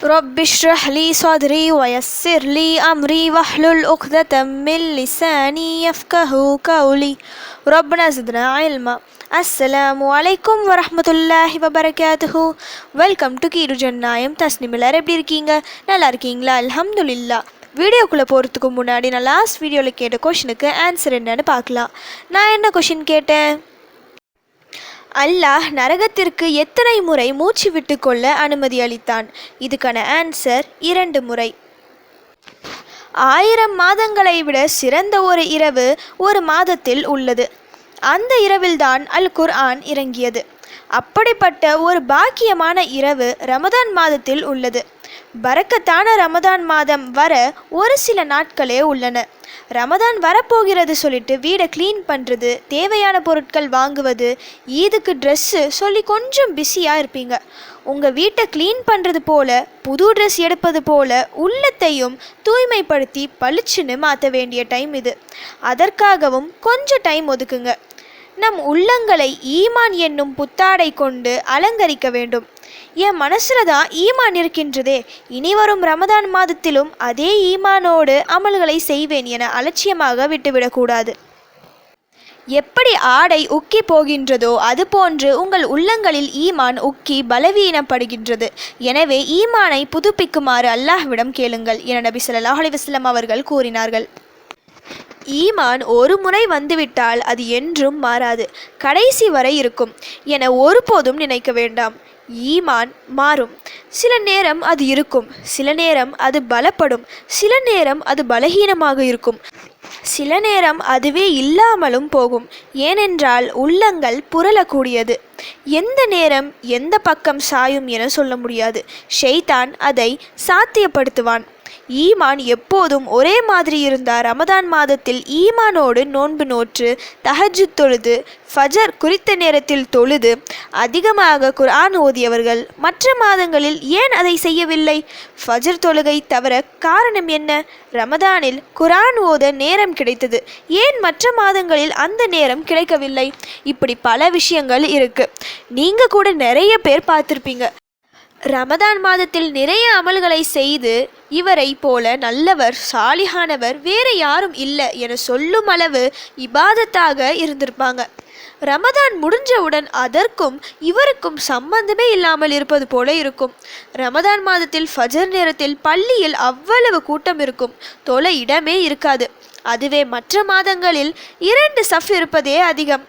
رب اشرح لي صدري ويسر لي أمري واحلل عقدة من لساني يفقهوا قولي ربنا زدنا علما. அஸ்ஸலாமு அலைக்கும் வரஹ்மத்துல்லாஹி வபரகாத்துஹு. வெல்கம் டு கீரு ஜன்னாயம். தஸ்னிம் எல்லாரும் எப்படி இருக்கீங்க? நல்லா இருக்கீங்களா? அல்ஹம்துலில்லாஹ். வீடியோக்குள்ளே போகிறதுக்கு முன்னாடி நான் லாஸ்ட் வீடியோவில் கேட்ட கொஷினுக்கு ஆன்சர் என்னன்னு பார்க்கலாம். நான் என்ன கொஷின் கேட்டேன்? அல்லாஹ் நரகத்திற்கு எத்தனை முறை மூச்சு விட்டு கொள்ள அனுமதி அளித்தான்? இதுக்கான ஆன்சர் 2 முறை. 1000 மாதங்களை விட சிறந்த ஒரு இரவு ஒரு மாதத்தில் உள்ளது. அந்த இரவில்தான் அல் குர்ஆன் இறங்கியது. அப்படிப்பட்ட ஒரு பாக்கியமான இரவு ரமதான் மாதத்தில் உள்ளது. பரக்கத்தான ரமதான் மாதம் வர ஒரு சில நாட்களே உள்ளன. ரமதான் வரப்போகிறது சொல்லிட்டு வீடை க்ளீன் பண்ணுறது, தேவையான பொருட்கள் வாங்குவது, ஈதுக்கு ட்ரெஸ்ஸு சொல்லி கொஞ்சம் பிஸியாக இருப்பீங்க. உங்கள் வீட்டை க்ளீன் பண்ணுறது போல், புது ட்ரெஸ் எடுப்பது போல் உள்ளத்தையும் தூய்மைப்படுத்தி பளிச்சுன்னு மாற்ற வேண்டிய டைம் இது. அதற்காகவும் கொஞ்சம் டைம் ஒதுக்குங்க. நம் உள்ளங்களை ஈமான் என்னும் புத்தாடை கொண்டு அலங்கரிக்க வேண்டும். என் மனசில் தான் ஈமான் இருக்கின்றதே, இனி வரும் ரமதான் மாதத்திலும் அதே ஈமானோடு அமல்களை செய்வேன் என அலட்சியமாக விட்டுவிடக்கூடாது. எப்படி ஆடை உக்கி போகின்றதோ அதுபோன்று உங்கள் உள்ளங்களில் ஈமான் உக்கி பலவீனப்படுகின்றது. எனவே ஈமானை புதுப்பிக்குமாறு அல்லாஹ்விடம் கேளுங்கள் என நபி ஸல்லல்லாஹு அலைஹி வஸல்லம் அவர்கள் கூறினார்கள். ஈமான் ஒரு முறை வந்துவிட்டால் அது என்றும் மாறாது, கடைசி வரை இருக்கும் என ஒருபோதும் நினைக்க வேண்டாம். ஈமான் மாறும். சில நேரம் அது இருக்கும், சில நேரம் அது பலப்படும், சில நேரம் அது பலகீனமாக இருக்கும், சில நேரம் அதுவே இல்லாமலும் போகும். ஏனென்றால் உள்ளங்கள் புரளக்கூடியது. எந்த நேரம் எந்த பக்கம் சாயும் என சொல்ல முடியாது. ஷைத்தான் அதை சாத்தியப்படுத்துவான். ஈமான் எப்போதும் ஒரே மாதிரி இருந்தார். ரமதான் மாதத்தில் ஈமானோடு நோன்பு நோற்று, தஹஜ்ஜுத் தொழுது, ஃபஜர் குறித்த நேரத்தில் தொழுது, அதிகமாக குர்ஆன் ஓதியவர்கள் மற்ற மாதங்களில் ஏன் அதை செய்யவில்லை? ஃபஜர் தொழுகை தவிர காரணம் என்ன? ரமதானில் குர்ஆன் ஓத நேரம் கிடைத்தது, ஏன் மற்ற மாதங்களில் அந்த நேரம் கிடைக்கவில்லை? இப்படி பல விஷயங்கள் இருக்கு. நீங்க கூட நிறைய பேர் பார்த்துருப்பீங்க. ரமதான் மாதத்தில் நிறைய அமல்களை செய்து இவரை போல நல்லவர் சாலிஹானவர் வேறு யாரும் இல்லை என சொல்லும் அளவு இபாதத்தாக இருந்திருப்பாங்க. ரமதான் முடிஞ்சவுடன் அதற்கும் இவருக்கும் சம்பந்தமே இல்லாமல் இருப்பது போல இருக்கும். ரமதான் மாதத்தில் ஃபஜர் நேரத்தில் பள்ளியில் அவ்வளவு கூட்டம் இருக்கும், தொலை இடமே இருக்காது. அதுவே மற்ற மாதங்களில் 2 சஃப் இருப்பதே அதிகம்.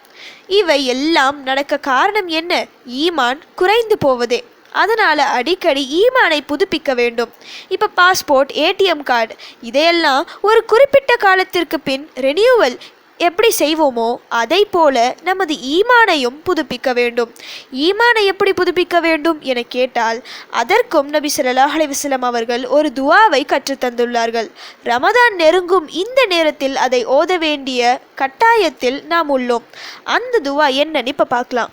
இவை எல்லாம் நடக்க காரணம் என்ன? ஈமான் குறைந்து போவதே. அதனால் அடிக்கடி ஈமானை புதுப்பிக்க வேண்டும். இப்போ பாஸ்போர்ட், ஏடிஎம் கார்டு இதையெல்லாம் ஒரு குறிப்பிட்ட காலத்திற்கு பின் ரெனியூவல் எப்படி செய்வோமோ அதை போல நமது ஈமானையும் புதுப்பிக்க வேண்டும். ஈமானை எப்படி புதுப்பிக்க வேண்டும் என கேட்டால் அதற்கும் நபி ஸல்லல்லாஹு அலைஹி வஸல்லம் அவர்கள் ஒரு துஆவை கற்றுத்தந்துள்ளார்கள். ரமதான் நெருங்கும் இந்த நேரத்தில் அதை ஓத வேண்டிய கட்டாயத்தில் நாம் உள்ளோம். அந்த துஆ என்னன்னு இப்போ பார்க்கலாம்.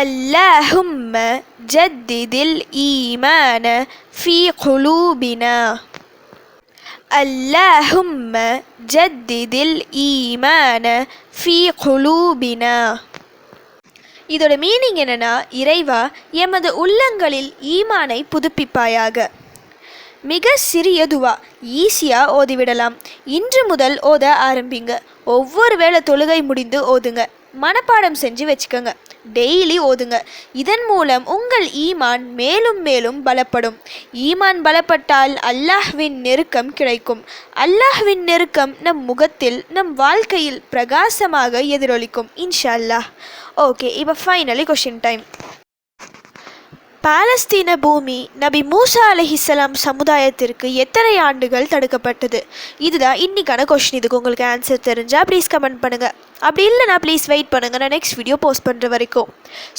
اللهم جدد الإيمان في قلوبنا اللهم جدد الإيمان في قلوبنا. இதோட மீனிங் என்னன்னா, இறைவா எமது உள்ளங்களில் ஈமானை புதுப்பிப்பாயாக. மிக சிறிய துவா, ஈஸியாக ஓதிவிடலாம். இன்று முதல் ஓத ஆரம்பிங்க. ஒவ்வொரு வேளை தொழுகை முடிந்து ஓதுங்க. மனப்பாடம் செஞ்சு வச்சுக்கோங்க. டெய்லி ஓதுங்க. இதன் மூலம் உங்கள் ஈமான் மேலும் மேலும் பலப்படும். ஈமான் பலப்பட்டால் அல்லாஹ்வின் நெருக்கம் கிடைக்கும். அல்லாஹ்வின் நெருக்கம் நம் முகத்தில், நம் வாழ்க்கையில் பிரகாசமாக எதிரொலிக்கும் இன்ஷா அல்லாஹ். ஓகே, இப்போ ஃபைனலி கொஷின் டைம். பாலஸ்தீன பூமி நபி மூசா அலைஹிஸ்ஸலாம் சமுதாயத்திற்கு எத்தனை ஆண்டுகள் தடுக்கப்பட்டது? இதுதான் இன்னைக்கான கொஷின். இதுக்கு உங்களுக்கு ஆன்சர் தெரிஞ்சால் ப்ளீஸ் கமெண்ட் பண்ணுங்கள். அப்படி இல்லைனா ப்ளீஸ் வெயிட் பண்ணுங்கள், நான் நெக்ஸ்ட் வீடியோ போஸ்ட் பண்ணுற வரைக்கும்.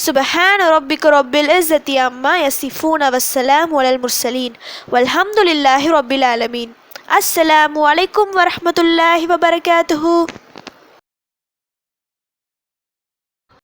சுபஹான ரப்பிக ரப்பில் இஸ்ஸத்தி அம்மா யசிஃபூன வஸ்ஸலாமு அலல் முர்சலீன் வல்ஹம்துலில்லாஹி ரப்பில் ஆலமீன். அஸ்ஸலாமு அலைக்கும் வரஹ்மத்துல்லாஹி வபரகாத்துஹு.